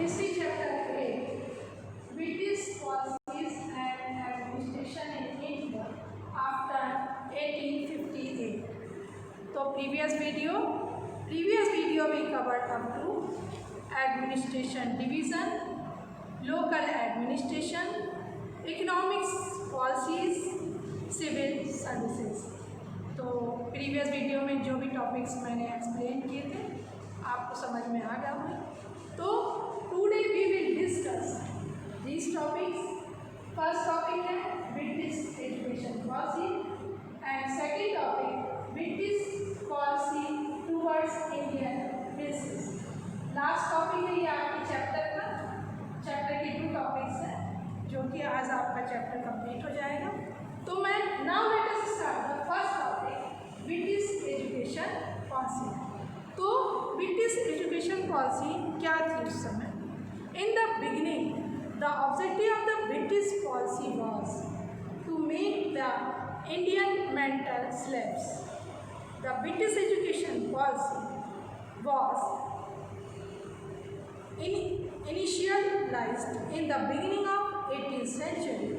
History chapter 8, British policies and administration in India after 1858. तो previous video we covered up to administration division, local administration, economics policies, civil services. तो previous video में जो भी topics मैंने explain किए थे आपको समझ में आ गया होगा। तो today we will discuss this topics. First topic है British education policy and second topic British policy towards Indian princes. Last topic है ये आपके चैप्टर के 2 टॉपिक्स हैं जो कि आज आपका चैप्टर कंप्लीट हो जाएगा। तो मैं now let us start the first topic British education policy. तो ब्रिटिश एजुकेशन पॉलिसी क्या थी उस समय? In the beginning the objective of the British policy was to make the Indian mental slaves. The British education policy was initialized in the beginning of 18th century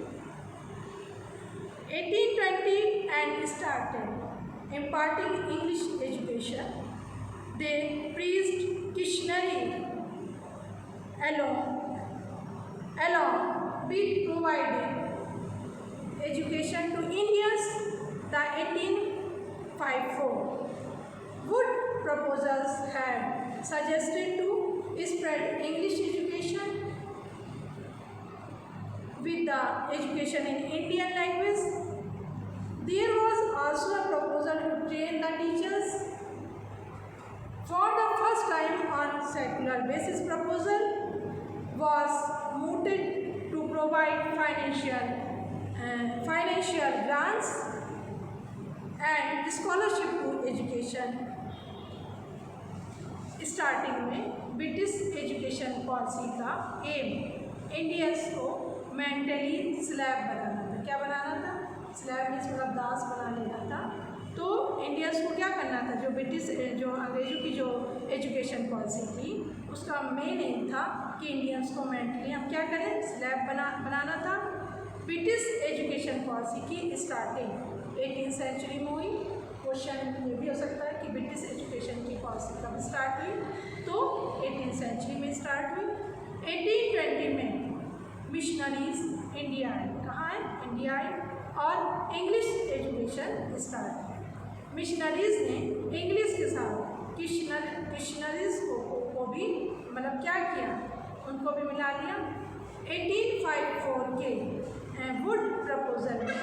1820 and started imparting English education. They preached Christianity along with providing education to Indians. The 1854 Wood proposals had suggested to spread English education with the education in Indian language. There was also a proposal to train the teachers for the first time on secular basis. Proposal was mooted to provide financial grants and scholarship to education. Starting में British education policy का M Indians को mentally slab बनाना था। क्या बनाना था? Slab means मतलब दास बना लेना था। तो इंडियंस को क्या करना था? जो अंग्रेजों की जो एजुकेशन पॉलिसी थी उसका मेन एम था कि इंडियंस को मेंटली हम क्या करें, स्लैब बनाना था। ब्रिटिश एजुकेशन पॉलिसी की स्टार्टिंग 18th सेंचुरी में हुई। क्वेश्चन ये भी हो सकता है कि ब्रिटिश एजुकेशन की पॉलिसी कब स्टार्ट हुई? तो 18th सेंचुरी में स्टार्ट हुई। 1820 में मिशनरीज इंडिया आए। कहाँ आए? इंडिया आए और इंग्लिश एजुकेशन स्टार्ट हुई। मिशनरीज ने इंग्लिश के साथ क्रिश्चियनरीज को भी मतलब क्या किया, उनको भी मिला लिया। 1854 के वुड प्रपोजल में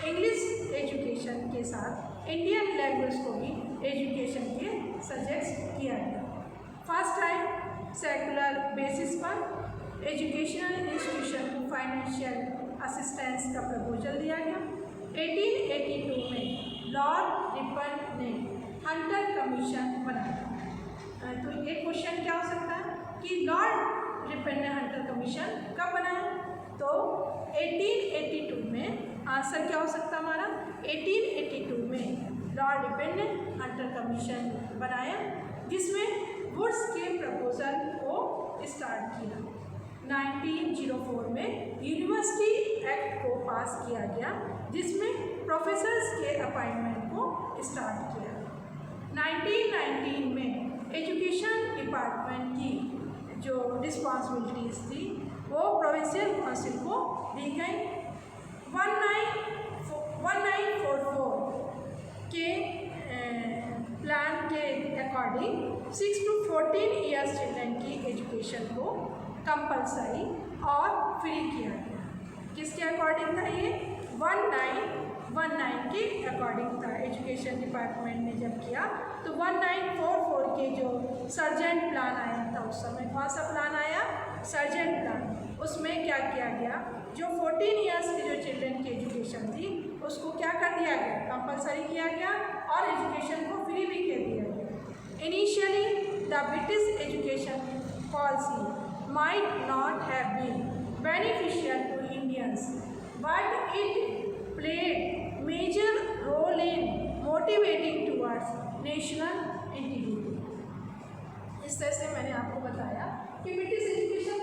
इंग्लिश एजुकेशन के साथ इंडियन लैंग्वेज को भी एजुकेशन के सजेस्ट किया गया। फर्स्ट टाइम सेकुलर बेसिस पर एजुकेशनल इंस्टीट्यूशन को फाइनेंशियल असिस्टेंस का प्रपोजल दिया गया। 1882 में लॉर्ड रिपन ने हंटर कमीशन बनाया। तो एक क्वेश्चन क्या हो सकता है कि लॉर्ड रिपन ने हंटर कमीशन कब बनाया? तो 1882 में। आंसर क्या हो सकता है हमारा? 1882 में लॉर्ड रिपन ने हंटर कमीशन बनाया जिसमें वुड्स के प्रपोजल को स्टार्ट किया। 1904 में यूनिवर्सिटी एक्ट को पास किया गया जिसमें प्रोफेसर्स के अपॉइंटमेंट को स्टार्ट किया। 1919 में एजुकेशन डिपार्टमेंट की जो रिस्पॉन्सिबिलिटीज़ थी वो प्रोविंशियल काउंसिल को दी गई। 1944 के प्लान के अकॉर्डिंग 6 to 14 ईयर्स चिल्ड्रन की एजुकेशन को कंपलसरी और फ्री किया गया। किसके अकॉर्डिंग था ये? 1919 के अकॉर्डिंग था। एजुकेशन डिपार्टमेंट ने जब किया तो 1944 के जो सर्जेंट प्लान आया था उस समय, कौन सा प्लान आया? Sergeant plan. उसमें क्या किया गया, जो 14 ईयर्स की जो चिल्ड्रन की एजुकेशन थी उसको क्या कर दिया गया? कंपलसरी किया गया और एजुकेशन को फ्री भी कर दिया गया। Initially the British education policy might not have been beneficial to Indians but it played major role in motivating towards national integrity. इस तरह से मैंने आपको बताया कि ब्रिटिश एजुकेशन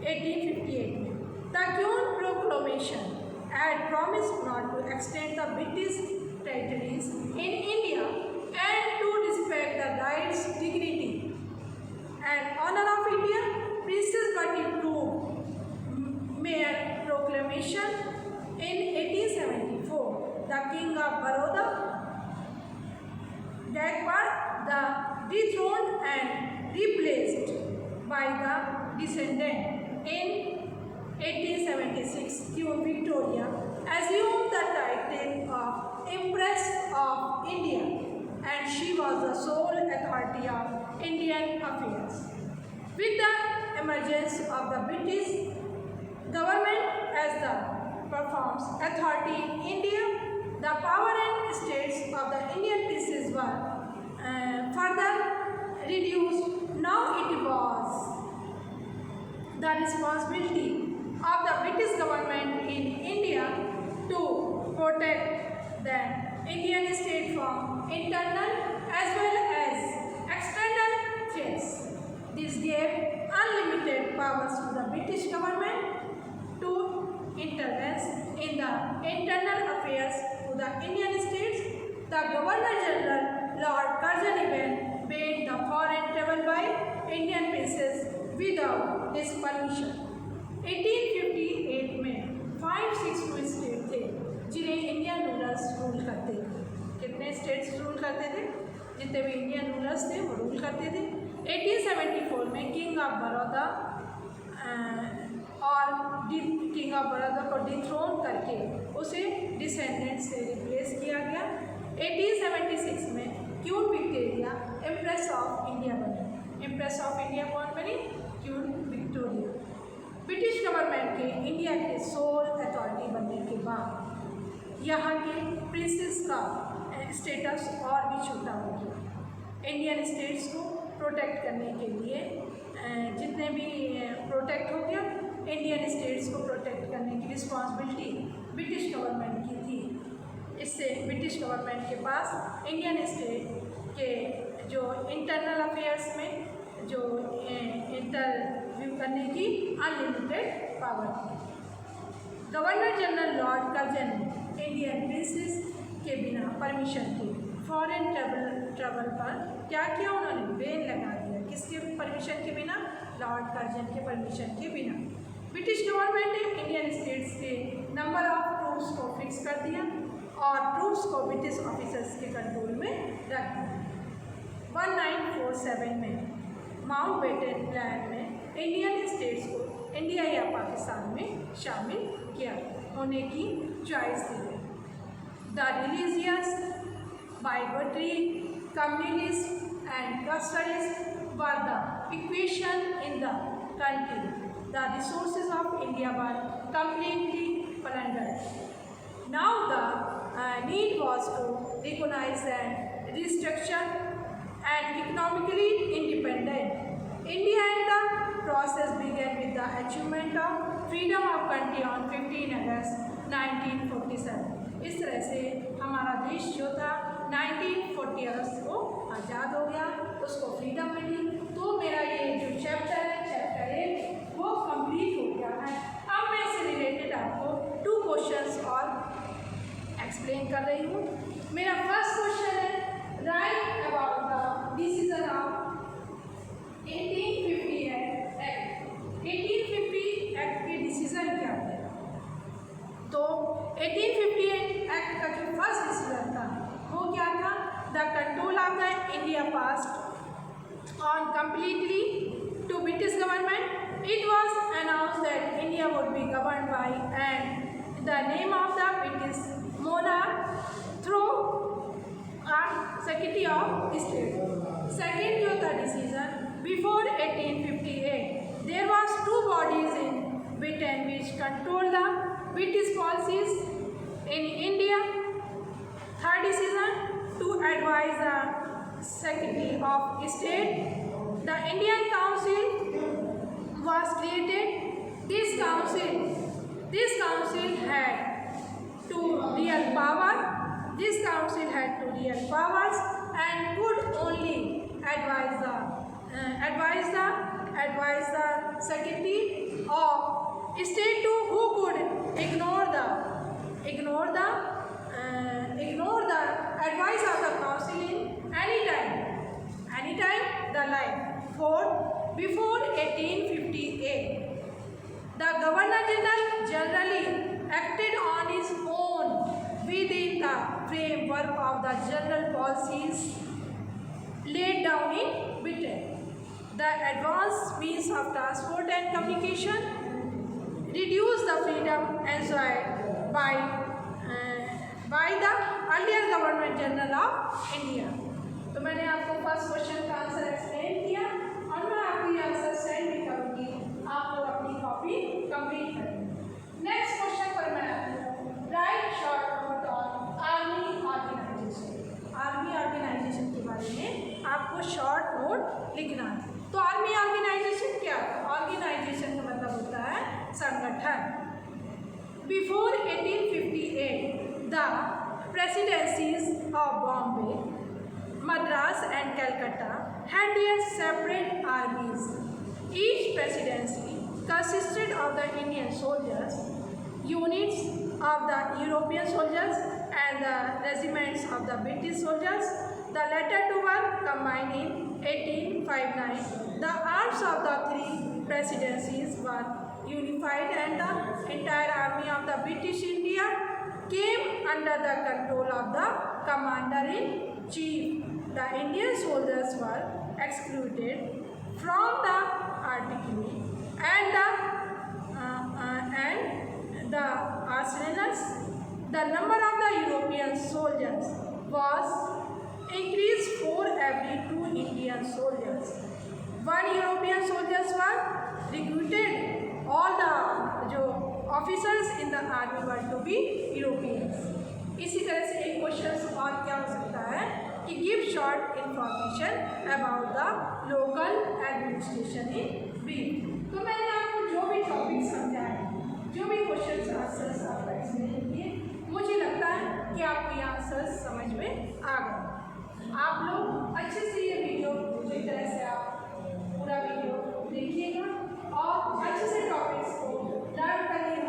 1858 में the queen proclamation had promised not to extend the British territories in India and to respect the rights, dignity, and honor of India. Princess Bati proved mere proclamation in 1874. The King of Baroda, Gaikwad, the dethroned and replaced by the descendant in 1876, Queen Victoria assumed the title of Empress of India, and she was the sole authority of Indian affairs. With the emergence of the British government as the performs authority in India, the power and states of the Indian princes were further reduced. Now it was the responsibility of the British government in India to protect the Indian state from internal as well as external threats. This gave unlimited powers to the British government to intervene in the internal affairs of the Indian states. The Governor General Lord Curzon banned the foreign travel by Indian princes without his permission. 1858 में 562 state थे जिन्हें Indian rulers rule करते थे। कितने states rule करते थे? जितने भी इंडियन रूलर्स थे वो रूल करते थे। 1874 में किंग ऑफ बड़ौदा को डिथ्रोन करके उसे डिसेंडेंट से रिप्लेस किया गया। 1876 में queen Victoria empress of India बनी। एम्प्रेस ऑफ इंडिया कौन बनी? Queen Victoria. ब्रिटिश गवर्नमेंट के इंडिया के सोल अथॉरिटी बनने के बाद यहाँ के प्रिंसेस का स्टेटस और भी छोटा हो गया। इंडियन स्टेट्स को प्रोटेक्ट करने के लिए जितने भी प्रोटेक्ट हो गया, इंडियन स्टेट्स को प्रोटेक्ट करने की रिस्पॉन्सिबिलिटी ब्रिटिश गवर्नमेंट की थी। इससे ब्रिटिश गवर्नमेंट के पास इंडियन स्टेट के जो इंटरनल अफेयर्स में जो इंटरव्यू करने की अनलिमिटेड पावर थी। Governor general Lord Curzon Indian princess के बिना परमिशन के फॉरेन ट्रैवल पर क्या किया? उन्होंने बैन लगा दिया। किसके परमिशन के बिना? लॉर्ड कर्जन के परमिशन के बिना। ब्रिटिश गवर्नमेंट ने इंडियन स्टेट्स के नंबर ऑफ ट्रूप्स को फिक्स कर दिया और ट्रूप्स को ब्रिटिश ऑफिसर्स के कंट्रोल में रख दिया। 1947 में माउंटबेटन प्लान में इंडियन स्टेट्स को इंडिया या पाकिस्तान में शामिल किया होने की चॉइस दी गई। The religious, bigotry, communist and custodies were the equation in the country. The resources of India were completely plundered. Now the need was to recognize and restructure and economically independent India, and the process began with the achievement of freedom of country on 15 अगस्त 1947। इस तरह से हमारा देश जो था 1940 अगस्त को आज़ाद हो गया, उसको फ्रीडम मिली। तो मेरा ये जो चैप्टर है, चैप्टर 1, वो कंप्लीट हो गया है। अब मैं इससे रिलेटेड आपको 2 क्वेश्चंस और एक्सप्लेन कर रही हूँ। मेरा फर्स्ट क्वेश्चन है, right about the decision of 1850 act. 1850 act के डिसीजन क्या थे? तो 1850 एक्ट का जो फर्स्ट डिसीजन था वो क्या था? The control of the India past on completely to British government. It was announced that India would be governed by and the name of the British monarch through a Secretary of State. Second जो था decision, before 1858 there was 2 bodies in Britain which controlled the British policies in India. Third decision, to advise the Secretary of State. The Indian Council was created. This council had 2 real power. This council had 2 real powers and could only advise the advised the Secretary of State to who could ignore the advice of the council in any time the life. Fourth, before 1858, the Governor General generally acted on his own within the framework of the general policies laid down in Britain. The advanced means of transport and communication reduced the freedom enjoyed by the earlier Governor General of India. तो मैंने आपको first question का answer explain किया और मैं आपको ये answer send भी करूँगी, आप लोग अपनी कॉपी कंप्लीट करें। नेक्स्ट क्वेश्चन पर मैं आती हूँ, write short note on army organisation. Army organisation के बारे में आपको शॉर्ट नोट लिखना है। तो आर्मी ऑर्गेनाइजेशन क्या है? ऑर्गेनाइजेशन का मतलब होता है संगठन। Before 1858 the presidencies of Bombay, Madras and Calcutta had their separate armies. Each presidency consisted of the Indian soldiers, units of the European soldiers and the regiments of the British soldiers. The latter two were combined in 1859. The arms of the three presidencies were unified and the entire army of the British India came under the control of the commander-in-chief. The Indian soldiers were excluded from the artillery and the arsenals. The number of the European soldiers was increased for every 2 Indian soldiers. 1 European soldiers were recruited. All the जो officers in the army were to be Europeans. इसी तरह से एक question और क्या हो सकता है कि give short information about the local administration in brief. तो मैंने आपको जो भी टॉपिक समझाए, जो भी क्वेश्चन आंसर्स आपको एक्सप्लेन किए, मुझे लगता है कि आपको ये आंसर्स समझ में आ गए। आप लोग अच्छे से ये वीडियो पूरी तरह से आप पूरा वीडियो देखिएगा और अच्छे से टॉपिक्स को लर्न करिएगा।